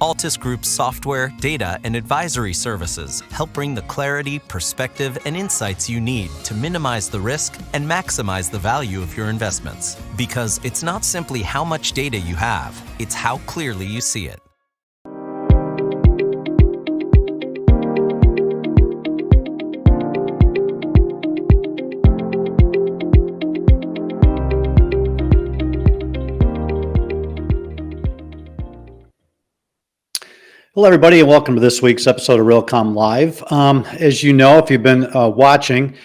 Altus Group's software, data, and advisory services help bring the clarity, perspective, and insights you need to minimize the risk and maximize the value of your investments. Because it's not simply how much data you have, it's how clearly you see it. Hello, everybody, and welcome to this week's episode of Realcomm Live. As you know, if you've been watching,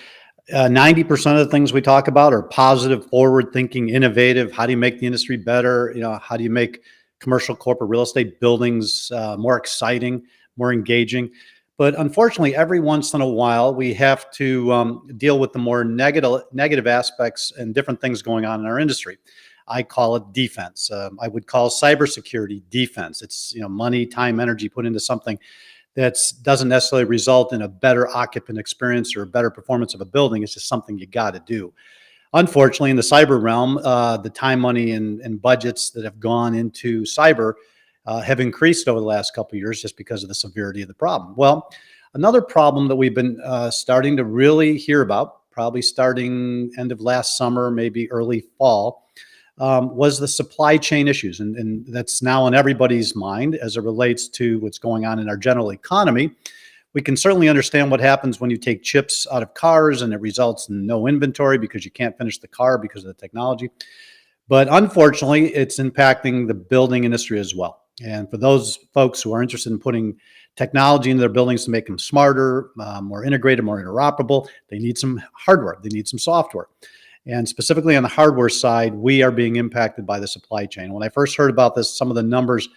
90% of the things we talk about are positive, forward-thinking, innovative. How do you make the industry better? How do you make commercial corporate real estate buildings more exciting, more engaging? But unfortunately, every once in a while, we have to deal with the more negative aspects and different things going on in our industry. I call it defense. I would call cybersecurity defense. It's money, time, energy put into something that doesn't necessarily result in a better occupant experience or a better performance of a building. It's just something you got to do. Unfortunately, in the cyber realm, the time, money, and budgets that have gone into cyber have increased over the last couple of years just because of the severity of the problem. Well, another problem that we've been starting to really hear about, probably starting end of last summer, maybe early fall, was the supply chain issues. And that's now on everybody's mind as it relates to what's going on in our general economy. We can certainly understand what happens when you take chips out of cars and it results in no inventory because you can't finish the car because of the technology. But unfortunately, it's impacting the building industry as well. And for those folks who are interested in putting technology into their buildings to make them smarter, more integrated, more interoperable, they need some hardware, they need some software. And specifically on the hardware side, we are being impacted by the supply chain. When I first heard about this, some of the numbers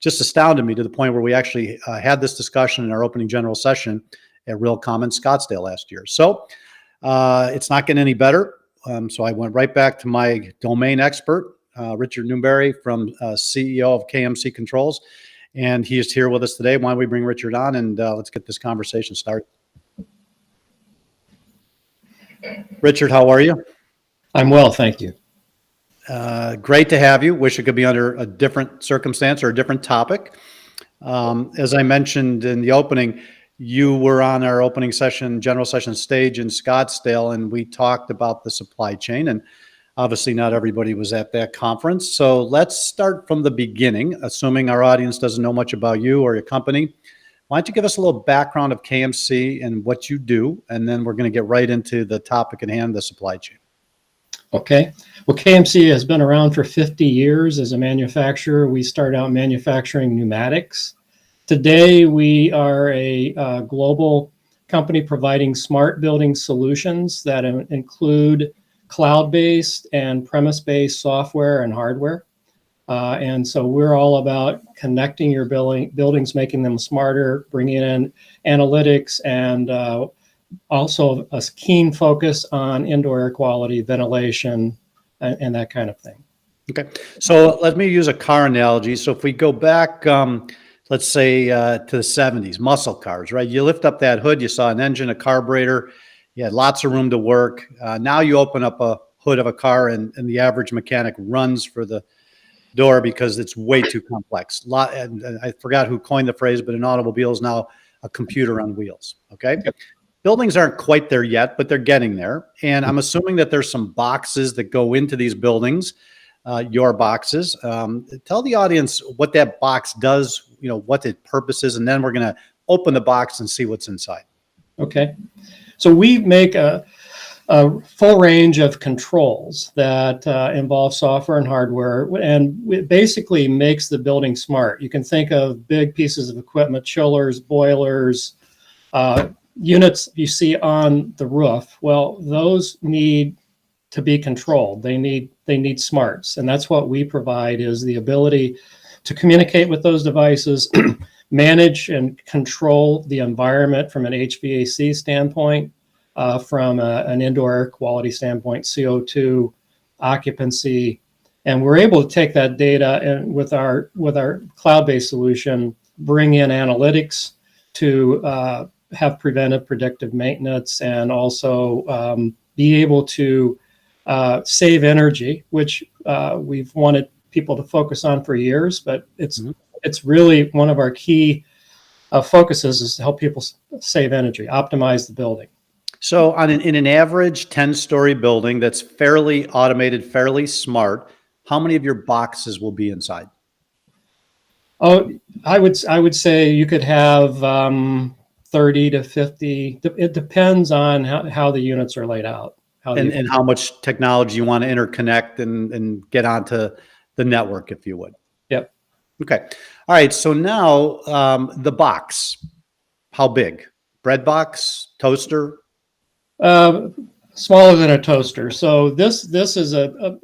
just astounded me to the point where we actually had this discussion in our opening general session at Realcomm in Scottsdale last year. So it's not getting any better. So I went right back to my domain expert, Richard Newberry, CEO of KMC Controls. And he is here with us today. Why don't we bring Richard on and let's get this conversation started. Richard, how are you? I'm well, thank you. Great to have you. Wish it could be under a different circumstance or a different topic. As I mentioned in the opening, you were on our opening session, general session stage in Scottsdale, and we talked about the supply chain. And obviously not everybody was at that conference. So let's start from the beginning, assuming our audience doesn't know much about you or your company. Why don't you give us a little background of KMC and what you do, and then we're going to get right into the topic at hand, the supply chain. Okay. Well, KMC has been around for 50 years as a manufacturer. We started out manufacturing pneumatics. Today, we are a global company providing smart building solutions that include cloud-based and premise-based software and hardware. And so we're all about connecting your buildings, making them smarter, bringing in analytics, and also a keen focus on indoor air quality, ventilation, and that kind of thing. Okay. So let me use a car analogy. So if we go back, let's say to the 70s, muscle cars, right? You lift up that hood, you saw an engine, a carburetor, you had lots of room to work. Now you open up a hood of a car and the average mechanic runs for the door because it's way too complex. And I forgot who coined the phrase, but an automobile is now a computer on wheels. Okay. Yep. Buildings aren't quite there yet, but they're getting there. And I'm assuming that there's some boxes that go into these buildings, your boxes. Tell the audience what that box does, what its purpose is, and then we're going to open the box and see what's inside. Okay. So we make a full range of controls that involve software and hardware, and it basically makes the building smart. You can think of big pieces of equipment, chillers, boilers, units you see on the roof. Well, those need to be controlled. They need smarts, and that's what we provide, is the ability to communicate with those devices, manage and control the environment from an HVAC standpoint, from an indoor air quality standpoint, CO2, occupancy, and we're able to take that data and with our cloud-based solution, bring in analytics to have preventive predictive maintenance, and also be able to save energy, which we've wanted people to focus on for years, but it's it's really one of our key focuses is to help people save energy, optimize the building. So in an average 10-story building that's fairly automated, fairly smart, how many of your boxes will be inside? Oh, I would say you could have 30 to 50. It depends on how the units are laid out. And how much technology you want to interconnect and get onto the network, if you would. Yep. Okay. All right. So now the box, how big? Bread box, toaster? Smaller than a toaster. So this is a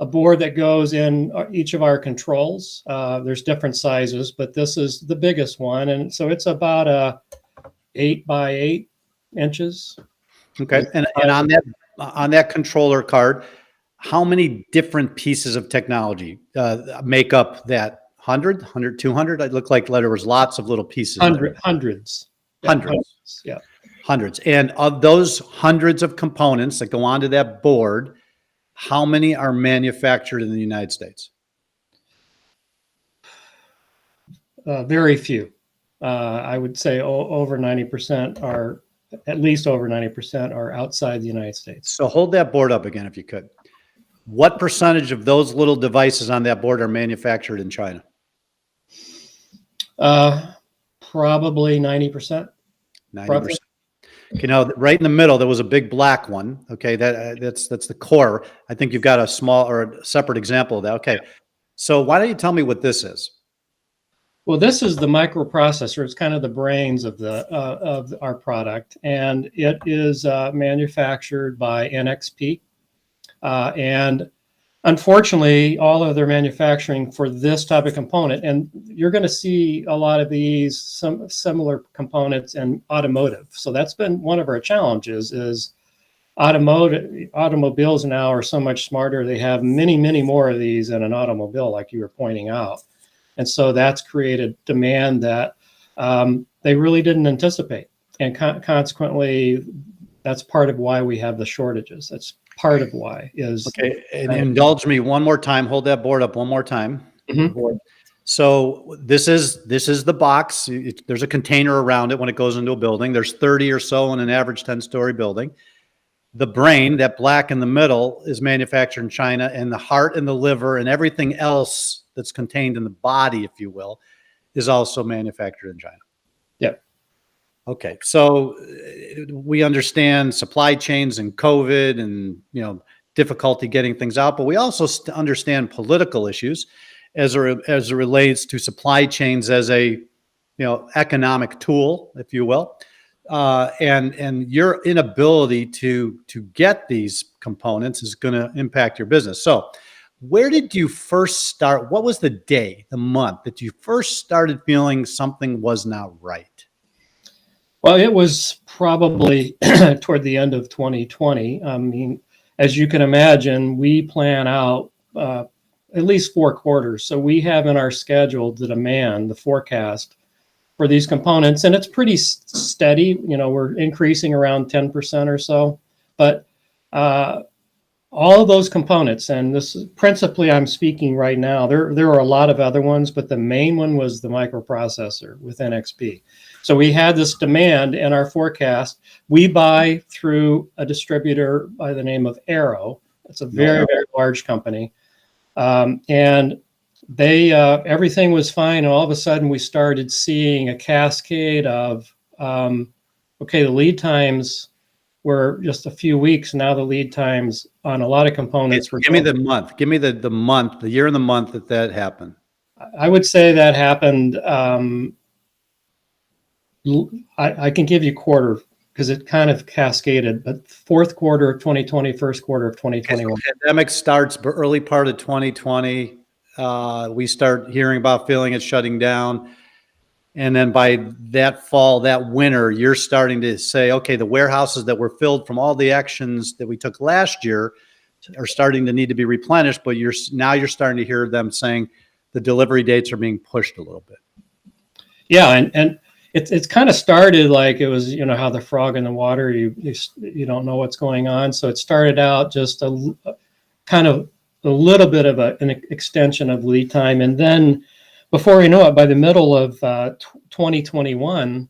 board that goes in each of our controls. There's different sizes, but this is the biggest one. And so it's about 8 by 8 inches. Okay. And on that controller card, how many different pieces of technology make up that 100, 200? It looked like there was lots of little pieces. Hundreds. Hundreds. Yeah. Hundreds. And of those hundreds of components that go onto that board, how many are manufactured in the United States? Very few. I would say over 90% are, at least over 90% are outside the United States. So hold that board up again if you could. What percentage of those little devices on that board are manufactured in China? Probably 90%. 90%. You know, right in the middle, there was a big black one. Okay, that's the core. I think you've got a small or a separate example of that. Okay, so why don't you tell me what this is? Well, this is the microprocessor. It's kind of the brains of our product, and it is manufactured by NXP. And unfortunately, all of their manufacturing for this type of component, and you're going to see a lot of these some similar components in automotive. So that's been one of our challenges is automobiles now are so much smarter. They have many, many more of these in an automobile, like you were pointing out. And so that's created demand that they really didn't anticipate. And consequently, that's part of why we have the shortages. That's part of why is. Okay, and indulge me one more time. Hold that board up one more time. Mm-hmm. So this is the box. There's a container around it when it goes into a building. There's 30 or so in an average 10-story building. The brain, that black in the middle, is manufactured in China, and the heart and the liver and everything else that's contained in the body, if you will, is also manufactured in China. Yep. Okay, so we understand supply chains and COVID and difficulty getting things out, but we also understand political issues as it relates to supply chains as a economic tool, if you will, and your inability to get these components is going to impact your business. So, where did you first start? What was the day, the month that you first started feeling something was not right? Well, it was probably toward the end of 2020. I mean, as you can imagine, we plan out at least 4 quarters. So we have in our schedule the demand, the forecast for these components, and it's pretty steady. We're increasing around 10% or so. But all of those components, and this is principally I'm speaking right now, there are a lot of other ones, but the main one was the microprocessor with NXP. So we had this demand in our forecast. We buy through a distributor by the name of Arrow. It's a very, very large company. And they everything was fine. And all of a sudden we started seeing a cascade of, the lead times were just a few weeks. Now the lead times on a lot of components were. Give me the month. Give me the month, the year and the month that happened. I would say that happened. I can give you quarter because it kind of cascaded, but fourth quarter of 2020, first quarter of 2021. Okay, so pandemic starts early part of 2020. We start hearing about feeling it shutting down. And then by that fall, that winter, you're starting to say, okay, the warehouses that were filled from all the actions that we took last year are starting to need to be replenished, but you're starting to hear them saying the delivery dates are being pushed a little bit. Yeah, and it's kind of started like it was, how the frog in the water, you don't know what's going on. So it started out just a little bit of an extension of lead time, and then before you know it, by the middle of 2021,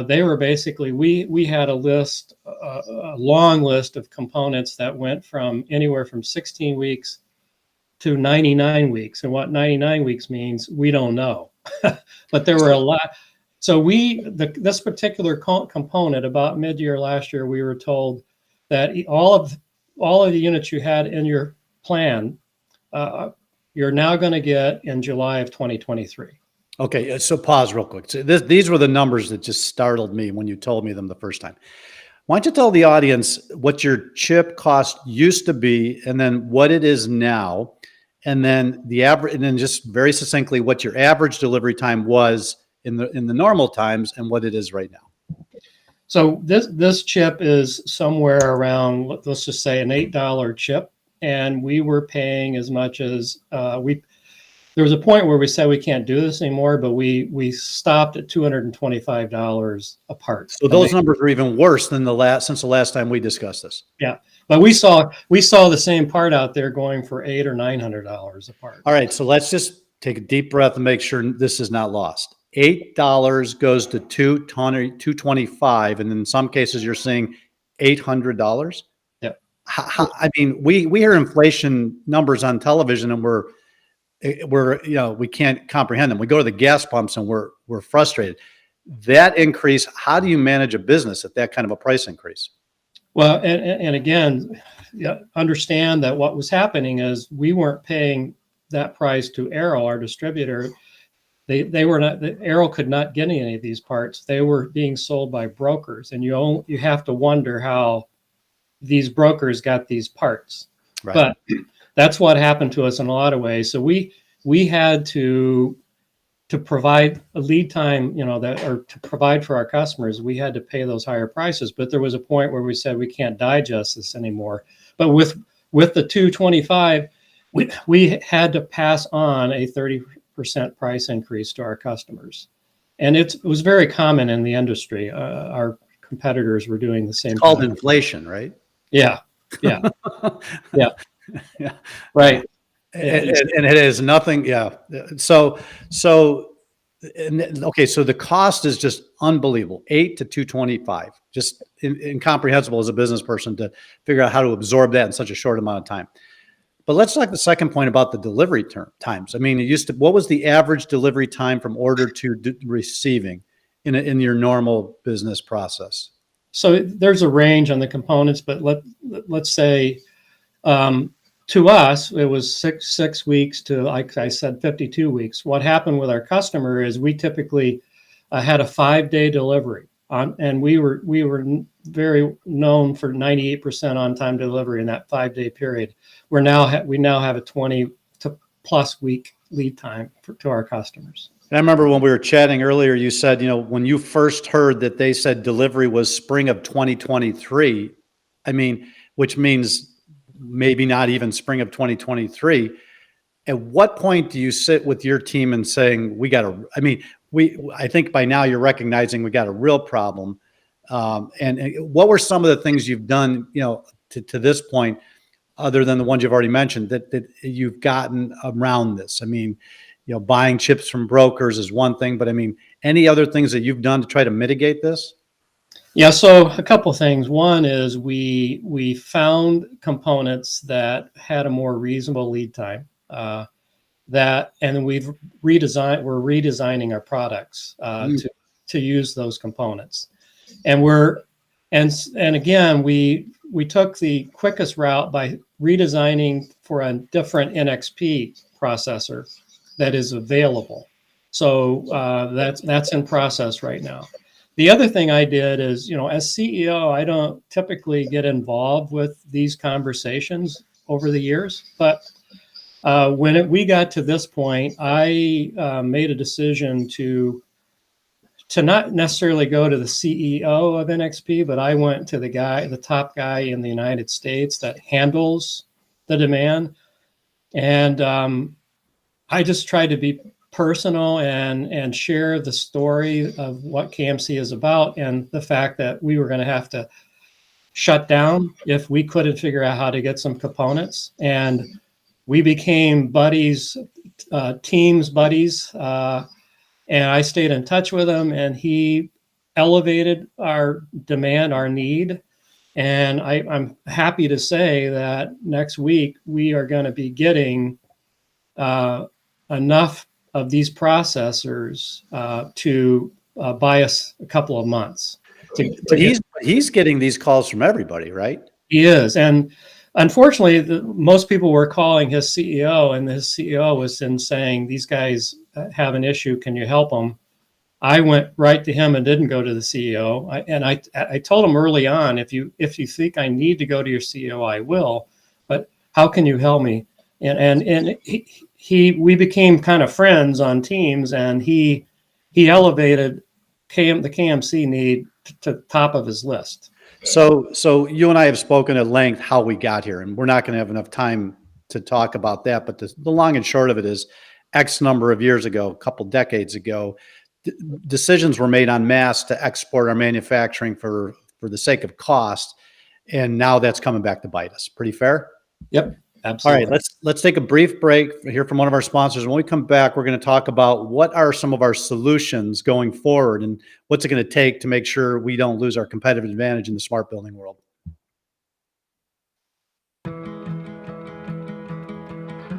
they were basically, we had a list, a long list of components that went from anywhere from 16 weeks to 99 weeks. And what 99 weeks means, we don't know. But there were a lot. So this particular component, about mid-year last year, we were told that all of the units you had in your plan, you're now going to get in July of 2023. Okay, so pause real quick. So these were the numbers that just startled me when you told me them the first time. Why don't you tell the audience what your chip cost used to be, and then what it is now, and then the average, and then just very succinctly what your average delivery time was in the normal times, and what it is right now. So this chip is somewhere around, let's just say, an $8 chip, and we were paying as much as there was a point where we said we can't do this anymore, but we stopped at $225 a part. So those numbers are even worse than since the last time we discussed this. Yeah, but we saw the same part out there going for $800 or $900 a part. All right, so let's just take a deep breath and make sure this is not lost. $8 goes to $225, and in some cases you're seeing $800. Yeah, I mean, we hear inflation numbers on television, and we're we can't comprehend them. We go to the gas pumps and we're frustrated. That increase, how do you manage a business at that kind of a price increase? Well, and again, understand that what was happening is we weren't paying that price to Arrow, our distributor. They were not. Arrow could not get any of these parts. They were being sold by brokers, and you have to wonder how these brokers got these parts. Right. But that's what happened to us in a lot of ways. So we had to provide a lead time, or to provide for our customers, we had to pay those higher prices. But there was a point where we said we can't digest this anymore. But with the 225, we had to pass on a 30% price increase to our customers, and it was very common in the industry. Our competitors were doing the same. It's called inflation, right? Yeah. Yeah. Right. And it is nothing. Yeah. So the cost is just unbelievable. 8 to 225, just incomprehensible as a business person to figure out how to absorb that in such a short amount of time. But let's talk the second point about the delivery times. I mean, what was the average delivery time from order to receiving in your normal business process? So there's a range on the components, but let's say, to us, it was six weeks to, like I said, 52 weeks. What happened with our customer is we typically had a 5-day delivery, and we were very known for 98% on-time delivery in that 5-day period. We now have a 20 to plus week lead time to our customers. I remember when we were chatting earlier, you said, when you first heard that they said delivery was spring of 2023, I mean, which means maybe not even spring of 2023. At what point do you sit with your team and saying, I think by now you're recognizing we got a real problem. And what were some of the things you've done, to this point, other than the ones you've already mentioned, that you've gotten around this? I mean, buying chips from brokers is one thing, but I mean, any other things that you've done to try to mitigate this? Yeah, so a couple things. One is we found components that had a more reasonable lead time. And we're redesigning our products to use those components. And again, we took the quickest route by redesigning for a different NXP processor that is available. So that's in process right now. The other thing I did is, as CEO, I don't typically get involved with these conversations over the years, but when we got to this point, I made a decision to not necessarily go to the CEO of NXP, but I went to the top guy in the United States that handles the demand, and I just tried to be personal and share the story of what KMC is about, and the fact that we were going to have to shut down if we couldn't figure out how to get some components. And we became buddies Teams buddies, and I stayed in touch with him, and he elevated our demand, our need. And I'm happy to say that next week we are going to be getting enough of these processors to buy us a couple of months. But he's getting these calls from everybody, right? He is. And unfortunately, most people were calling his CEO, and his CEO was then saying, these guys have an issue. Can you help them? I went right to him and didn't go to the CEO. I told him early on, if you think I need to go to your CEO, I will. But how can you help me? And we became kind of friends on Teams, and he elevated the KMC need to the top of his list. So you and I have spoken at length how we got here, and we're not going to have enough time to talk about that. But the long and short of it is, X number of years ago, a couple decades ago, decisions were made en masse to export our manufacturing for the sake of cost, and now that's coming back to bite us. Pretty fair? Yep, absolutely. All right, let's take a brief break, hear from one of our sponsors. When we come back, we're going to talk about what are some of our solutions going forward, and what's it going to take to make sure we don't lose our competitive advantage in the smart building world.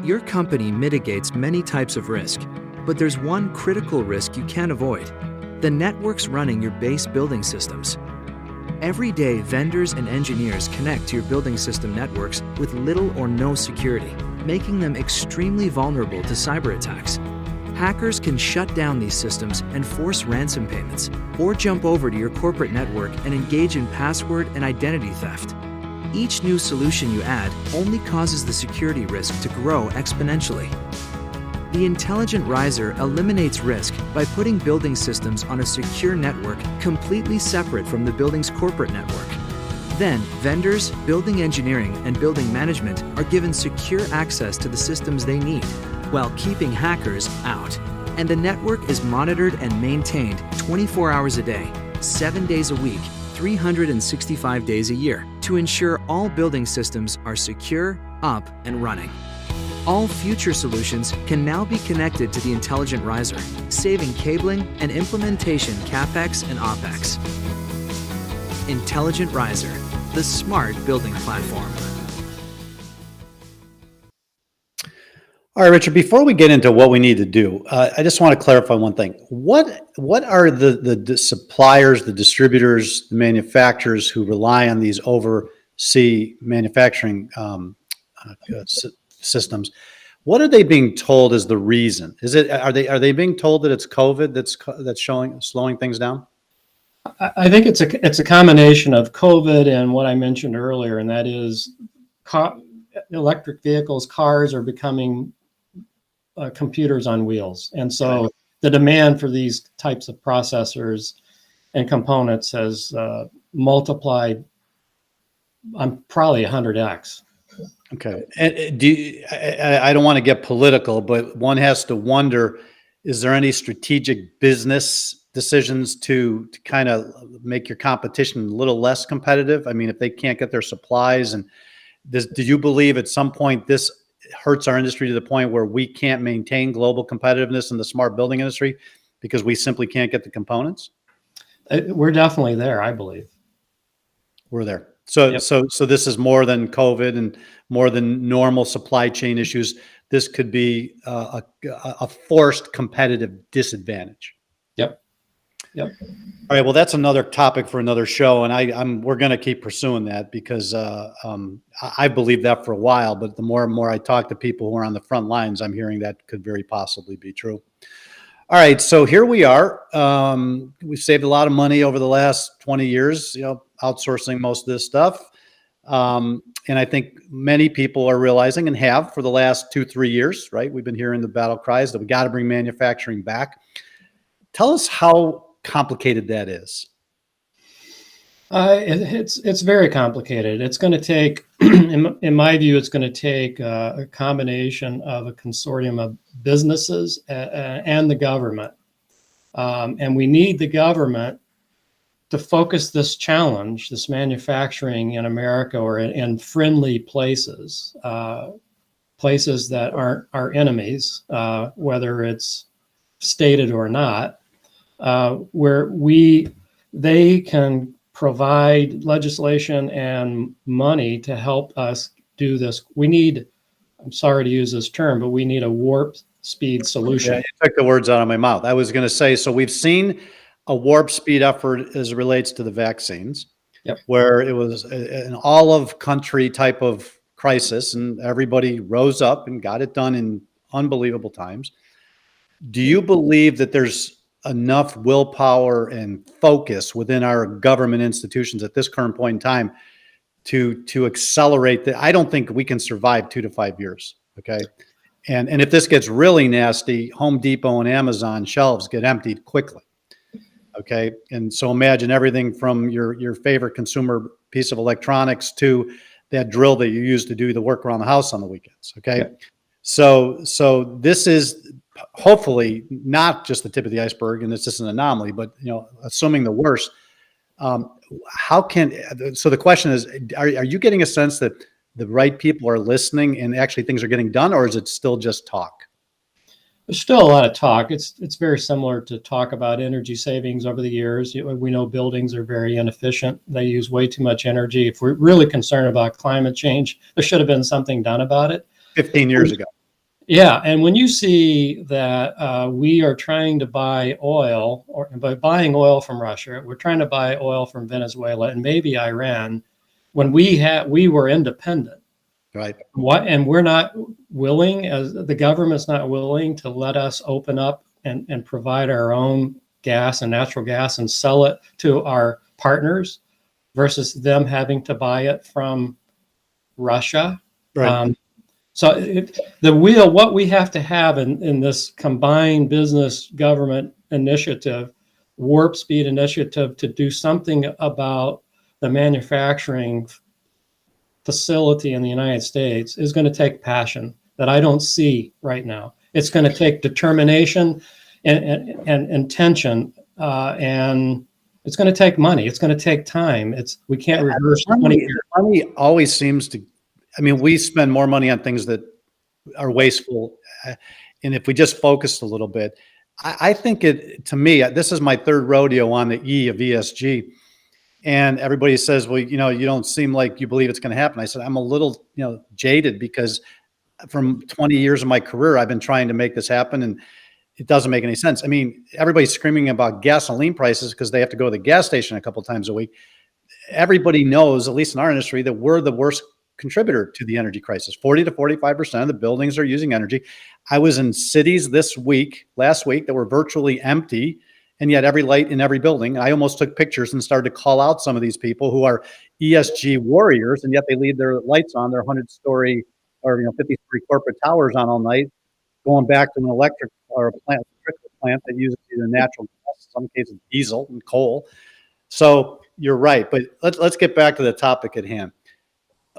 Your company mitigates many types of risk, but there's one critical risk you can't avoid: the networks running your base building systems. Every day, vendors and engineers connect to your building system networks with little or no security, making them extremely vulnerable to cyber attacks. Hackers can shut down these systems and force ransom payments, or jump over to your corporate network and engage in password and identity theft. Each new solution you add only causes the security risk to grow exponentially. The Intelligent Riser eliminates risk by putting building systems on a secure network completely separate from the building's corporate network. Then, vendors, building engineering, and building management are given secure access to the systems they need, while keeping hackers out. And the network is monitored and maintained 24 hours a day, 7 days a week, 365 days a year, to ensure all building systems are secure, up, and running. All future solutions can now be connected to the Intelligent Riser, saving cabling and implementation CapEx and OpEx. Intelligent Riser, the smart building platform. All right, Richard, before we get into what we need to do, I just want to clarify one thing. What are the suppliers, the distributors, the manufacturers who rely on these overseas manufacturing systems? What are they being told is the reason? Are they being told that it's COVID that's slowing things down? I think it's a combination of COVID and what I mentioned earlier, and that is electric vehicles, cars are becoming computers on wheels. And so the demand for these types of processors and components has multiplied probably 100x. Okay. And I don't want to get political, but one has to wonder, is there any strategic business decisions to kind of make your competition a little less competitive? I mean, if they can't get their supplies, and do you believe at some point this hurts our industry to the point where we can't maintain global competitiveness in the smart building industry because we simply can't get the components? We're definitely there, I believe. We're there. So, Yep. so this is more than COVID and more than normal supply chain issues. This could be a forced competitive disadvantage. Yep. Yep. All right. Well, that's another topic for another show, and we're going to keep pursuing that because I believe that for a while. But the more and more I talk to people who are on the front lines, I'm hearing that could very possibly be true. All right. So here we are. We've saved a lot of money over the last 20 years, outsourcing most of this stuff. And I think many people are realizing, and have for the last 2-3 years, right? We've been hearing the battle cries that we got to bring manufacturing back. Tell us how complicated that is. It's very complicated. It's going to take, in my view, it's going to take a combination of a consortium of businesses and the government. And we need the government to focus this challenge, this manufacturing in America or in friendly places, places that aren't our enemies, whether it's stated or not, where they can provide legislation and money to help us do this. We need, I'm sorry to use this term, but we need a warp speed solution. Yeah, you took the words out of my mouth. I was going to say, so we've seen a warp speed effort as it relates to the vaccines, Yep. where it was an all of country type of crisis and everybody rose up and got it done in unbelievable times. Do you believe that there's enough willpower and focus within our government institutions at this current point in time to accelerate that? I don't think we can survive 2 to 5 years. Okay. And if this gets really nasty, Home Depot and Amazon shelves get emptied quickly. Okay. And so imagine everything from your favorite consumer piece of electronics to that drill that you use to do the work around the house on the weekends. Okay. Yeah. So this is hopefully not just the tip of the iceberg and it's just an anomaly, but assuming the worst, so the question is, are you getting a sense that the right people are listening and actually things are getting done, or is it still just talk? There's still a lot of talk. It's very similar to talk about energy savings over the years. We know buildings are very inefficient. They use way too much energy. If we're really concerned about climate change, there should have been something done about it 15 years ago. Yeah, and when you see that we are trying to buy oil, or by buying oil from Russia, we're trying to buy oil from Venezuela and maybe Iran, when we were independent, right? And we're not willing, as the government's not willing to let us open up and provide our own gas and natural gas and sell it to our partners, versus them having to buy it from Russia. Right. So what we have to have in this combined business government initiative, warp speed initiative, to do something about the manufacturing facility in the United States is going to take passion that I don't see right now. It's going to take determination and intention, and it's going to take money. It's going to take time. We can't reverse 20 years. Money always seems to. I mean, we spend more money on things that are wasteful. And if we just focused a little bit, I think to me, this is my third rodeo on the E of ESG. And everybody says, well, you don't seem like you believe it's going to happen. I said, I'm a little, jaded, because from 20 years of my career, I've been trying to make this happen and it doesn't make any sense. I mean, everybody's screaming about gasoline prices because they have to go to the gas station a couple of times a week. Everybody knows, at least in our industry, that we're the worst contributor to the energy crisis. 40 to 45% of the buildings are using energy. I was in cities last week, that were virtually empty, and yet every light in every building. I almost took pictures and started to call out some of these people who are ESG warriors, and yet they leave their lights on, their 100-story or 50-story corporate towers on all night, going back to an electric or a plant that uses either natural gas, in some cases diesel and coal. So you're right, but let's get back to the topic at hand.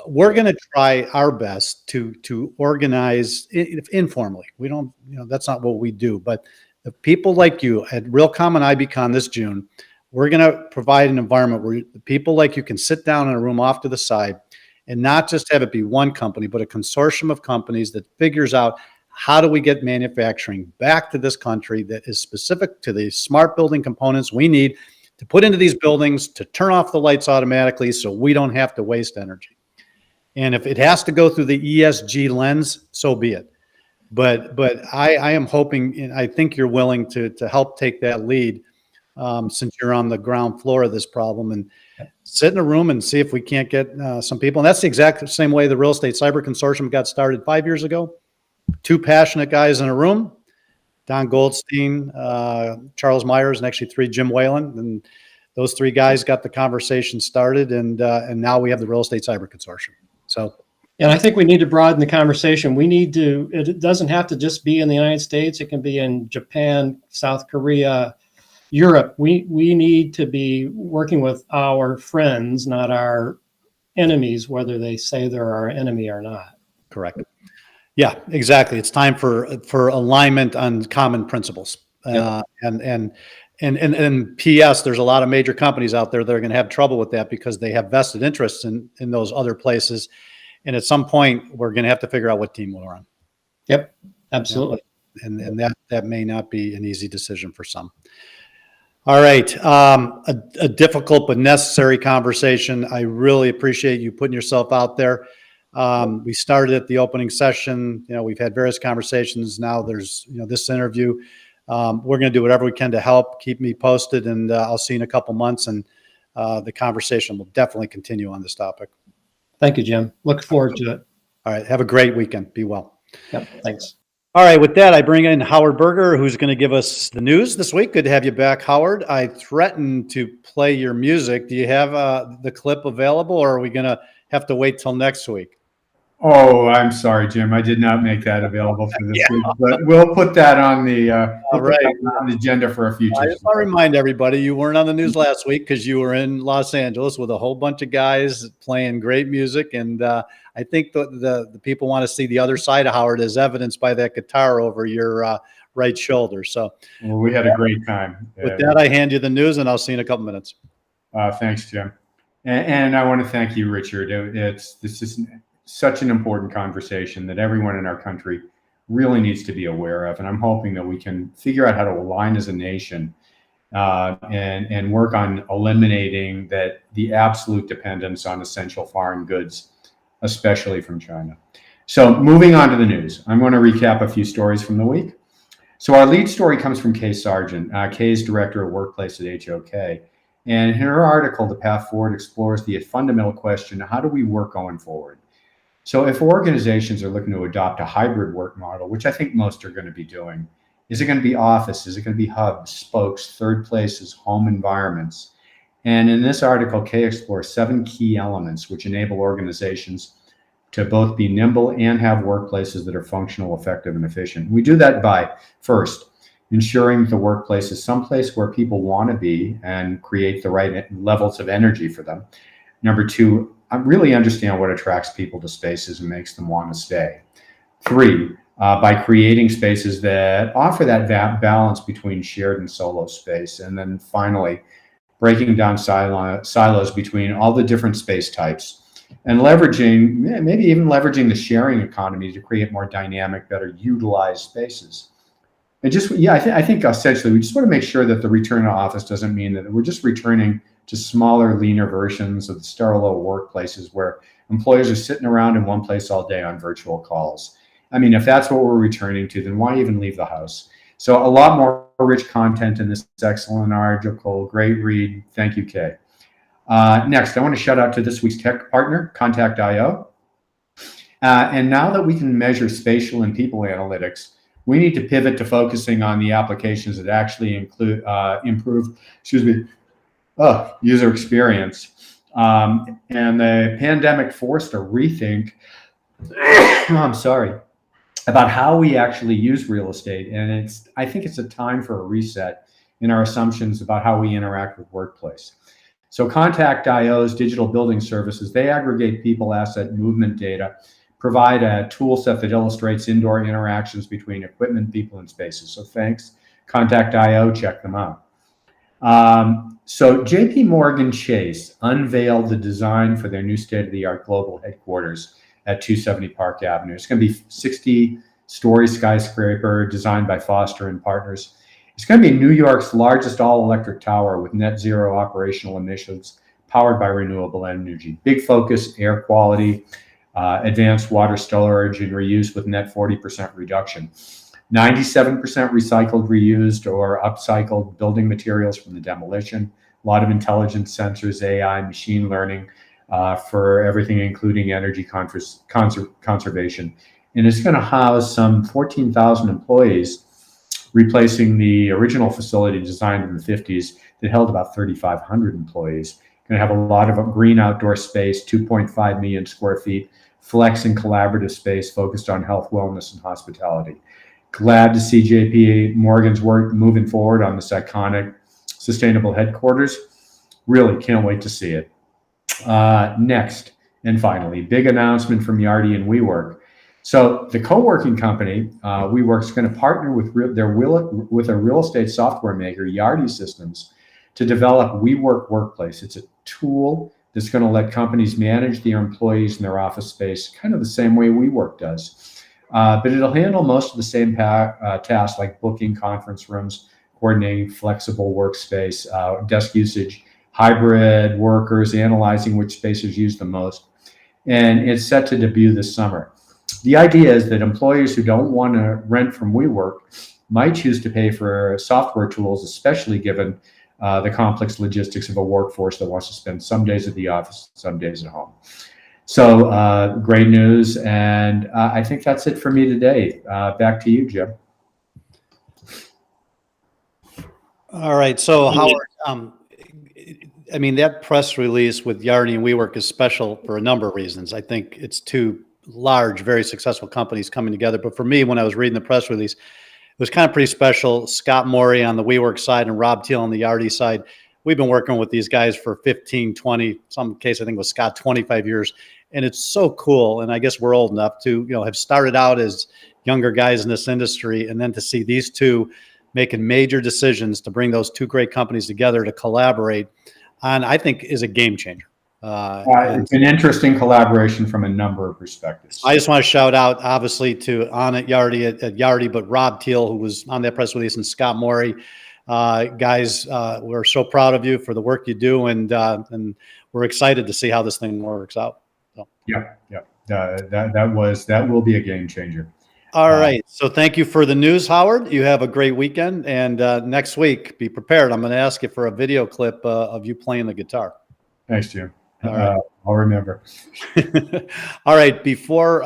We're going to try our best to organize informally. We don't, that's not what we do. But the people like you at Realcomm and IBCon this June, we're going to provide an environment where the people like you can sit down in a room off to the side and not just have it be one company, but a consortium of companies that figures out how do we get manufacturing back to this country that is specific to the smart building components we need to put into these buildings, to turn off the lights automatically so we don't have to waste energy. And if it has to go through the ESG lens, so be it. But I am hoping, and I think you're willing to help take that lead, since you're on the ground floor of this problem, and sit in a room and see if we can't get some people. And that's the exact same way the Real Estate Cyber Consortium got started 5 years ago. 2 passionate guys in a room, Don Goldstein, Charles Myers, and actually 3, Jim Whalen. And those 3 guys got the conversation started, and now we have the Real Estate Cyber Consortium. So, and I think we need to broaden the conversation. It doesn't have to just be in the United States. It can be in Japan, South Korea, Europe. We need to be working with our friends, not our enemies, whether they say they're our enemy or not. Correct. Yeah, exactly. It's time for alignment on common principles. Yep. And P.S. There's a lot of major companies out there that are going to have trouble with that because they have vested interests in those other places. And at some point, we're going to have to figure out what team we're on. Yep, absolutely. And that may not be an easy decision for some. All right. A difficult but necessary conversation. I really appreciate you putting yourself out there. We started at the opening session. We've had various conversations. Now there's, this interview. We're going to do whatever we can to help. Keep me posted, and I'll see you in a couple months. And the conversation will definitely continue on this topic. Thank you, Jim. Look forward to it. All right. Have a great weekend. Be well. Yep. Thanks. All right. With that, I bring in Howard Berger, who's going to give us the news this week. Good to have you back, Howard. I threatened to play your music. Do you have the clip available, or are we going to have to wait till next week? Oh, I'm sorry, Jim. I did not make that available for this week, but we'll put that on the on the agenda for a future. I just want to remind everybody you weren't on the news last week because you were in Los Angeles with a whole bunch of guys playing great music, and I think the people want to see the other side of Howard, as evidenced by that guitar over your right shoulder. So, well, we had a great time. With that, I hand you the news, and I'll see you in a couple minutes. Thanks, Jim, and I want to thank you, Richard. This is such an important conversation that everyone in our country really needs to be aware of. And I'm hoping that we can figure out how to align as a nation and work on eliminating the absolute dependence on essential foreign goods, especially from China. So moving on to the news, I'm going to recap a few stories from the week. So our lead story comes from Kay Sargent. Kay's director of workplace at HOK. And in her article, The Path Forward explores the fundamental question, how do we work going forward? So if organizations are looking to adopt a hybrid work model, which I think most are going to be doing, is it going to be office? Is it going to be hubs, spokes, third places, home environments? And in this article, Kay explores 7 key elements which enable organizations to both be nimble and have workplaces that are functional, effective, and efficient. We do that by, first, ensuring the workplace is someplace where people want to be and create the right levels of energy for them. Number 2, really understand what attracts people to spaces and makes them want to stay. 3, by creating spaces that offer that balance between shared and solo space. And then finally, breaking down silos between all the different space types and maybe even leveraging the sharing economy to create more dynamic, better utilized spaces. And I think essentially we just want to make sure that the return to office doesn't mean that we're just returning to smaller, leaner versions of the sterile workplaces where employees are sitting around in one place all day on virtual calls. I mean, if that's what we're returning to, then why even leave the house? So a lot more rich content in this excellent article. Great read. Thank you, Kay. Next, I want to shout out to this week's tech partner, Contact.io. And now that we can measure spatial and people analytics, we need to pivot to focusing on the applications that actually improve user experience. And the pandemic forced a rethink, about how we actually use real estate. And I think it's a time for a reset in our assumptions about how we interact with workplace. So Contact.io's digital building services, they aggregate people, asset, movement data, provide a tool set that illustrates indoor interactions between equipment, people, and spaces. So thanks, Contact.io, check them out. So JP Morgan Chase unveiled the design for their new state-of-the-art global headquarters at 270 Park Avenue. It's going to be 60-story skyscraper designed by Foster and Partners. It's going to be New York's largest all-electric tower with net zero operational emissions, powered by renewable energy. Big focus, air quality, advanced water storage and reuse with net 40% reduction. 97% recycled, reused, or upcycled building materials from the demolition. A lot of intelligence sensors, AI, machine learning for everything, including energy conservation. And it's going to house some 14,000 employees, replacing the original facility designed in the 50s that held about 3,500 employees. Going to have a lot of green outdoor space, 2.5 million square feet, flex and collaborative space focused on health, wellness, and hospitality. Glad to see JP Morgan's work moving forward on this iconic sustainable headquarters. Really can't wait to see it. Next, and finally, big announcement from Yardi and WeWork. So the co-working company, WeWork, is going to partner with a real estate software maker, Yardi Systems, to develop WeWork Workplace. It's a tool that's going to let companies manage their employees in their office space kind of the same way WeWork does. But it'll handle most of the same tasks like booking conference rooms, coordinating flexible workspace, desk usage, hybrid workers, analyzing which spaces use the most. And it's set to debut this summer. The idea is that employees who don't want to rent from WeWork might choose to pay for software tools, especially given the complex logistics of a workforce that wants to spend some days at the office, some days at home. So great news. And I think that's it for me today. Back to you, Jim. All right. So Howard, I mean, that press release with Yardi and WeWork is special for a number of reasons. I think it's two large, very successful companies coming together. But for me, when I was reading the press release, it was kind of pretty special. Scott Morey on the WeWork side and Rob Teal on the Yardi side. We've been working with these guys for 15, 20, some case I think with Scott, 25 years. And it's so cool. And I guess we're old enough to, have started out as younger guys in this industry. And then to see these two making major decisions to bring those two great companies together to collaborate on, I think, is a game changer. It's an interesting collaboration from a number of perspectives. I just want to shout out, obviously, to Anna Yardi at Yardi, but Rob Teal, who was on that press release, and Scott Morey. Guys, we're so proud of you for the work you do, and we're excited to see how this thing works out. So. Yeah. That will be a game changer. All right. So thank you for the news, Howard. You have a great weekend, and next week, be prepared. I'm going to ask you for a video clip of you playing the guitar. Thanks, Jim. All right. I'll remember. All right. Before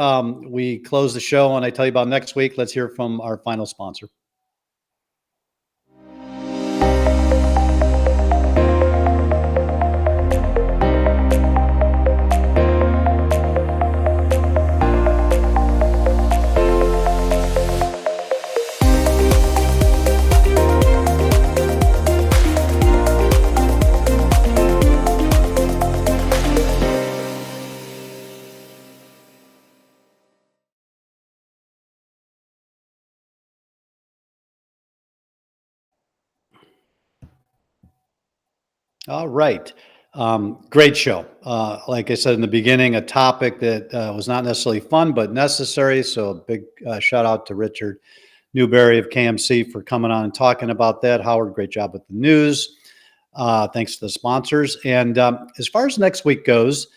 we close the show and I tell you about next week, let's hear from our final sponsor. All right. Great show. Like I said in the beginning, a topic that was not necessarily fun, but necessary. So a big shout out to Richard Newberry of KMC for coming on and talking about that. Howard, great job with the news. Thanks to the sponsors. And as far as next week goes,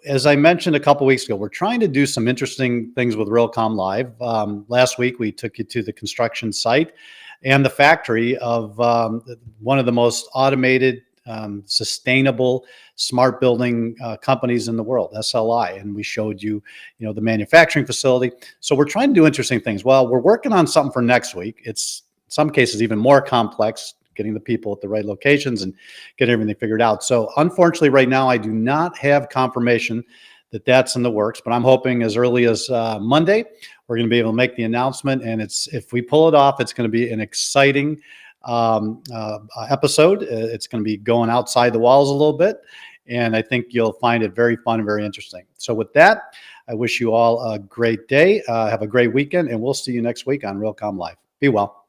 as I mentioned a couple weeks ago, we're trying to do some interesting things with Realcomm Live. Last week, we took you to the construction site and the factory of one of the most automated, sustainable, smart building companies in the world, SLI. And we showed you, the manufacturing facility. So we're trying to do interesting things. Well, we're working on something for next week. It's in some cases even more complex, getting the people at the right locations and getting everything figured out. So unfortunately, right now, I do not have confirmation that that's in the works, but I'm hoping as early as Monday, we're going to be able to make the announcement. And if we pull it off, it's going to be an exciting episode. It's going to be going outside the walls a little bit. And I think you'll find it very fun and very interesting. So with that, I wish you all a great day. Have a great weekend, and we'll see you next week on Realcomm Live. Be well.